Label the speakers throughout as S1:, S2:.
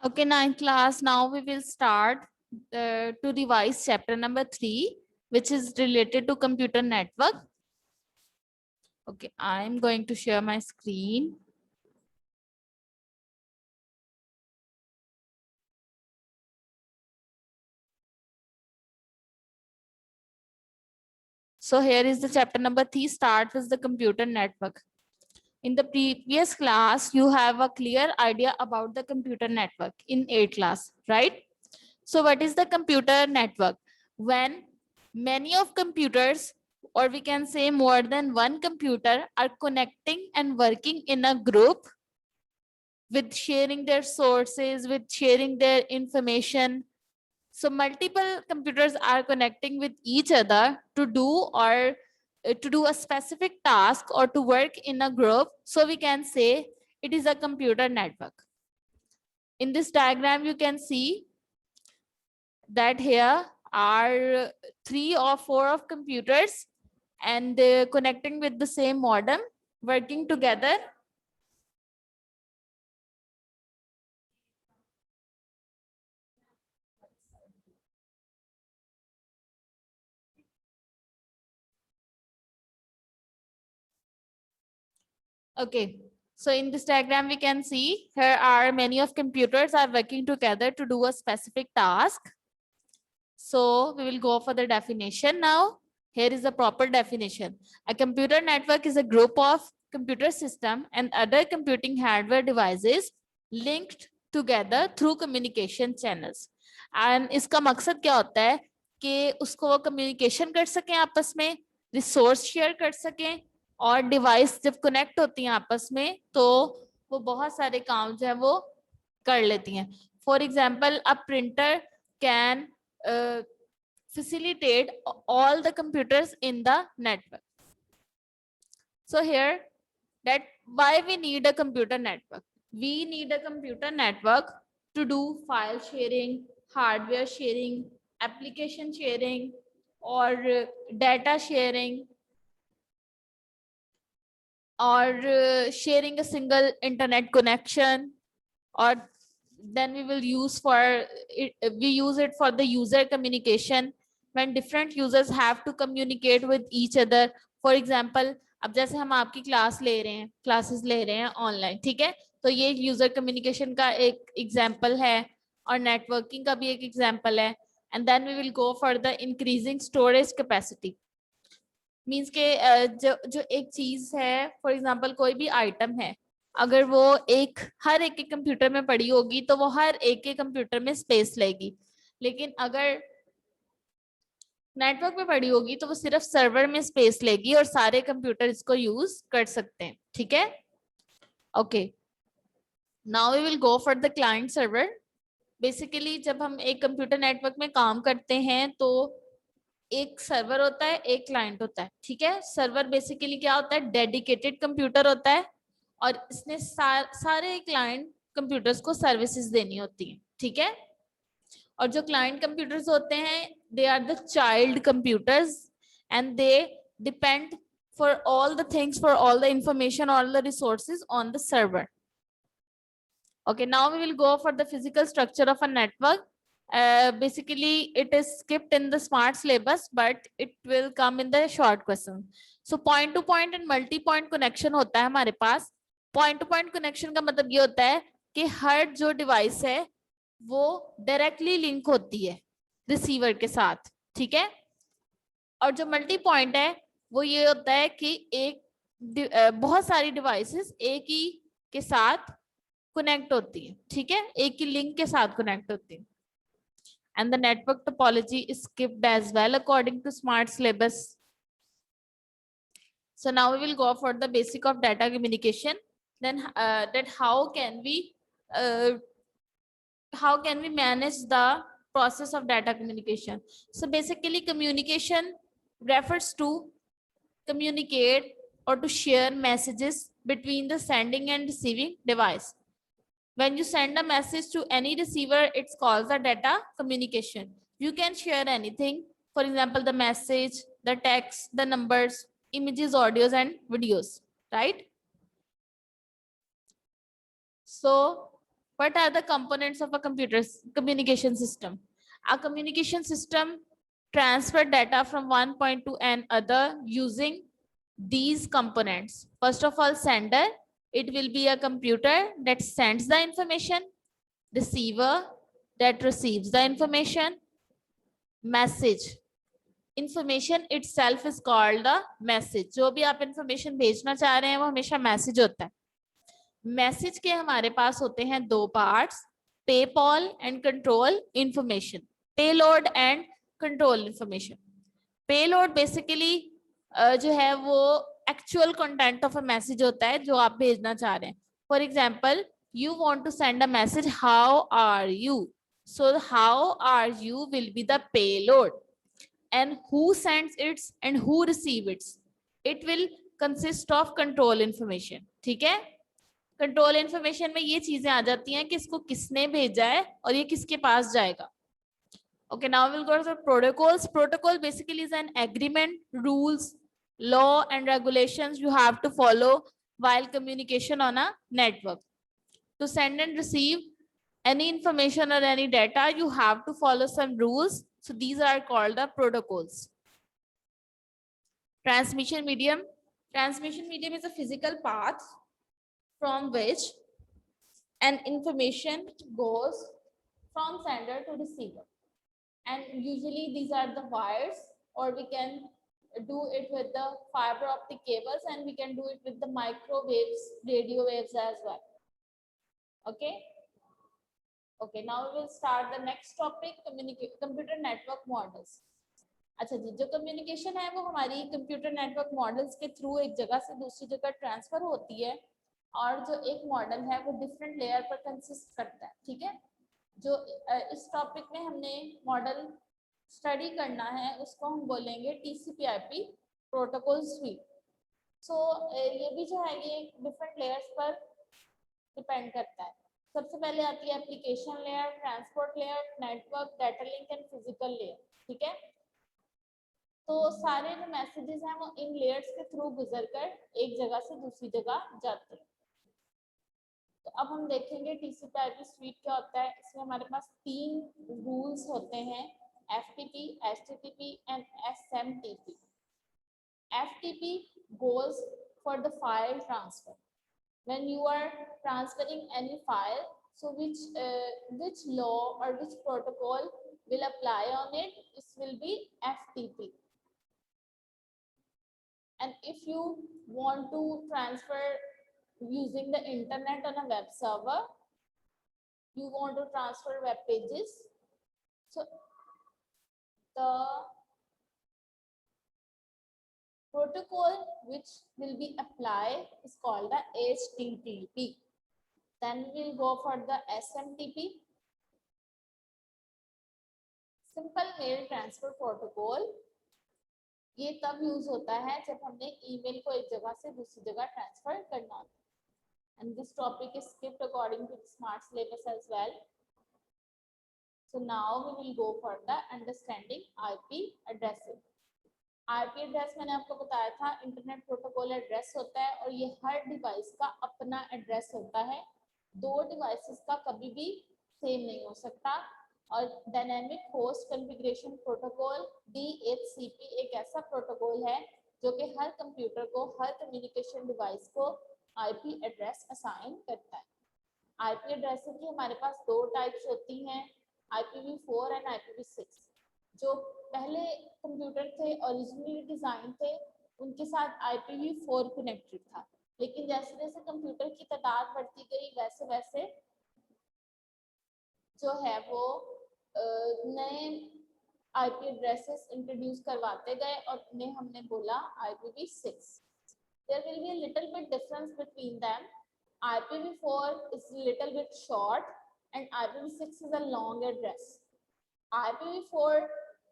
S1: Okay, ninth class. Now we will start to revise chapter number 3, which is related to computer network. Okay, I'm going to share my screen. So here is the chapter number 3, start with the computer network. In the previous class, you have a clear idea about the computer network in 8th class, right? So what is the computer network? When many of computers, or we can say more than one computer, are connecting and working in a group with sharing their sources, with sharing their information. So multiple computers are connecting with each other to do a specific task or to work in a group. So we can say it is a computer network. In this diagram, you can see that here are 3 or 4 of computers and they're connecting with the same modem, working together. Okay, so in this diagram, we can see here are many of computers are working together to do a specific task. So we will go for the definition now. Here is the proper definition. A computer network is a group of computer system and other computing hardware devices linked together through communication channels. And इसका मकसद क्या होता है कि उसको वो communication कर सकें आपस में, resource share कर सकें और device जब connect होती हैं आपस में तो वो बहुत सारे काम जो है वो कर लेती हैं. For example, a printer can facilitate all the computers in the network. So here, that why we need a computer network? We need a computer network to do file sharing, hardware sharing, application sharing, or data sharing, or sharing a single internet connection, or then we will use for it, we use it for the user communication when different users have to communicate with each other. For example, अब जैसे हम आपकी class ले रहे हैं, classes ले रहे हैं ऑनलाइन, ठीक है, तो ये यूजर कम्युनिकेशन का एक एग्जांपल है और नेटवर्किंग का भी एक एग्जांपल है. And then we will go for the increasing storage capacity. Means के जो जो एक चीज है, फॉर एग्जांपल कोई भी आइटम है, अगर वो हर एक के कंप्यूटर में पड़ी होगी तो वो हर एक के कंप्यूटर में स्पेस लेगी, लेकिन अगर नेटवर्क में पड़ी होगी तो वो सिर्फ सर्वर में स्पेस लेगी और सारे कंप्यूटर इसको यूज कर सकते हैं. ठीक है, okay. Now we will go for the client server. Basically जब हम एक कंप्यूटर नेटवर्क में काम करते हैं तो एक सर्वर होता है, एक क्लाइंट होता है. ठीक है, सर्वर बेसिकली क्या होता है, डेडिकेटेड कंप्यूटर होता है और इसने सारे क्लाइंट कंप्यूटर्स को सर्विसेज देनी होती है. ठीक है, और जो क्लाइंट कंप्यूटर्स होते हैं they are the child computers and they depend for all the things, for all the information, all the resources on the server. Okay, now we will go for the physical structure of a network. Basically, it is skipped in the smart syllabus, but it will come in the short question. So point to point and multi point connection होता है हमारे पास. Point to point connection का मतलब ये होता है कि हर जो डिवाइस है वो डायरेक्टली लिंक होती है रिसीवर के साथ. ठीक है, और जो मल्टी पॉइंट है वो ये होता है कि बहुत सारी डिवाइसेस एक ही के साथ कनेक्ट होती है. ठीक है, एक ही लिंक के साथ कनेक्ट होती है. And the network topology is skipped as well according to smart syllabus. So now we will go for the basic of data communication. Then that how can we manage the process of data communication? So basically communication refers to communicate or to share messages between the sending and receiving device. When you send a message to any receiver, it's called the data communication. You can share anything. For example, the message, the text, the numbers, images, audios, and videos, right? So What are the components of a communication system? A communication system transfer data from one point to another using these components. First of all, sender. It will be a computer that sends the information. Receiver that receives the information. Message. Information itself is called the message. जो भी आप information भेजना चाह रहे हैं वो हमेशा message होता है. मैसेज के हमारे पास होते हैं दो parts, payload and control information. Payload and control information. Payload basically जो है वो actual content of a message होता है जो आप भेजना चाह रहे हैं. For example, you want to send a message, how are you. So how are you will be the payload, and who sends it and who receives it. It will consist of control information. ठीक है. Control information में ये चीजें आ जाती हैं कि इसको किसने भेजा है और ये किसके पास जाएगा. Okay, now we'll go to the protocols. Protocol basically is an agreement, rules, law and regulations you have to follow while communication on a network. To send and receive any information or any data, you have to follow some rules. So these are called the protocols. Transmission medium. Transmission medium is a physical path from which an information goes from sender to receiver. And usually these are the wires, or we can do it with the fiber optic cables, and we can do it with the microwaves, radio waves as well. Okay. Okay, now we will start the next topic, computer network models. अच्छा जी, जो communication है वो हमारी computer network models के through एक जगह से दूसरी जगह ट्रांसफर होती है, और जो एक मॉडल है वो डिफरेंट लेयर पर कंसिस्ट करता है. ठीक है. जो इस टॉपिक में हमने मॉडल स्टडी करना है उसको हम बोलेंगे टीसीपी/आईपी प्रोटोकॉल स्वीट. सो ये भी जो है ये डिफरेंट लेयर्स पर डिपेंड करता है. सबसे पहले आती है application layer, transport layer, network, data link and physical layer. ठीक है. तो सारे जो मैसेजेस हैं वो इन लेयर्स के थ्रू गुजरकर एक जगह से दूसरी जगह जाते हैं. तो अब हम देखेंगे टीसीपी/आईपी स्वीट क्या होता है. इसमें हमारे पास 3 रूल्स होते हैं, FTP, HTTP and SMTP. FTP goes for the file transfer. When you are transferring any file, so which law or which protocol will apply on it, this will be FTP. And if you want to transfer using the internet on a web server, you want to transfer web pages, so the protocol which will be applied is called the HTTP. Then we'll go for the SMTP, simple mail transfer protocol. ये तब use होता है जब हमने email को एक जगह से दूसरी जगह ट्रांसफर करना होता है. And this topic is skipped according to the smart syllabus as well. So now we will go for the understanding IP addressing. IP address मैंने आपको बताया था इंटरनेट प्रोटोकॉल एड्रेस होता है, और ये हर डिवाइस का अपना एड्रेस होता है. 2 डिवाइसेस का कभी भी सेम नहीं हो सकता. और dynamic host configuration protocol DHCP एक ऐसा प्रोटोकॉल है जो कि हर कंप्यूटर को, हर कम्युनिकेशन डिवाइस को IP एड्रेस असाइन करता है. IP एड्रेसिंग की हमारे पास 2 टाइप्स होती हैं, IPv4 एंड IPv6. जो पहले कंप्यूटर थे, ओरिजिनली डिजाइन थे, उनके साथ IPv4 कनेक्टेड था. लेकिन जैसे जैसे कंप्यूटर की तादाद बढ़ती गई वैसे वैसे जो है वो नए IP एड्रेसेस इंट्रोड्यूस करवाते गए, और उन्हें हमने बोला IPv6. There will be a little bit difference between them. IPv4 is little bit short and IPv6 is a long address. IPv4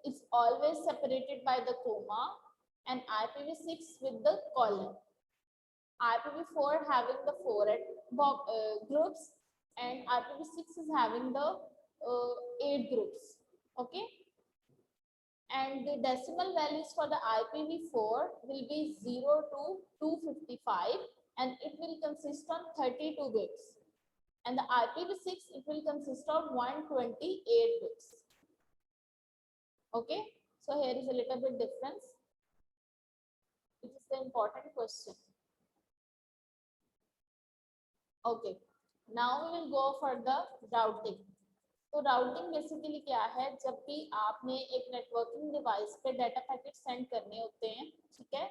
S1: is always separated by the comma and IPv6 with the colon. IPv4 having the 4 groups and IPv6 is having the 8 groups. Okay. And the decimal values for the IPv4 will be 0 to 255 and it will consist on 32 bits. and the IPv6 it will consist of 128 bits. Okay, so here is a little bit difference. It is the important question. Okay, now we will go for the routing. तो routing basically क्या है, जब भी आपने एक networking device पे data packet send करने होते हैं, ठीक है,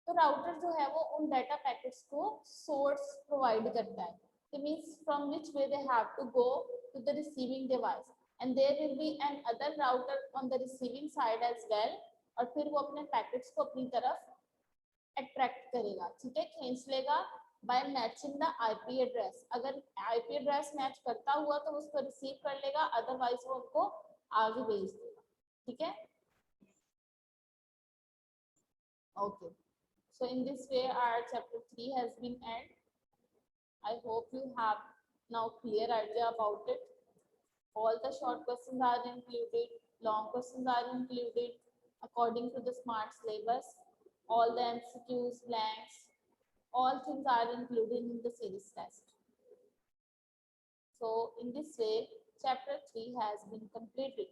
S1: तो राउटर जो है वो उन डाटा पैकेट्स को सोर्स प्रोवाइड करता है. It means from which way they have to go to the receiving device, and there will be an other router on the receiving side as well. और फिर वो अपने पैकेट्स को अपनी तरफ अट्रैक्ट करेगा, ठीक है, खींच लेगा by matching the IP address. अगर IP address मैच करता हुआ तो उसको रिसीव कर लेगा, अदरवाइज वो उसको आगे भेज देगा. ठीक है, okay. So in this way our chapter 3 has been end. I hope you have now clear idea about it. All the short questions are included, long questions are included according to the smart syllabus. All the MCQs, blanks, all things are included in the series test. So in this way, chapter 3 has been completed.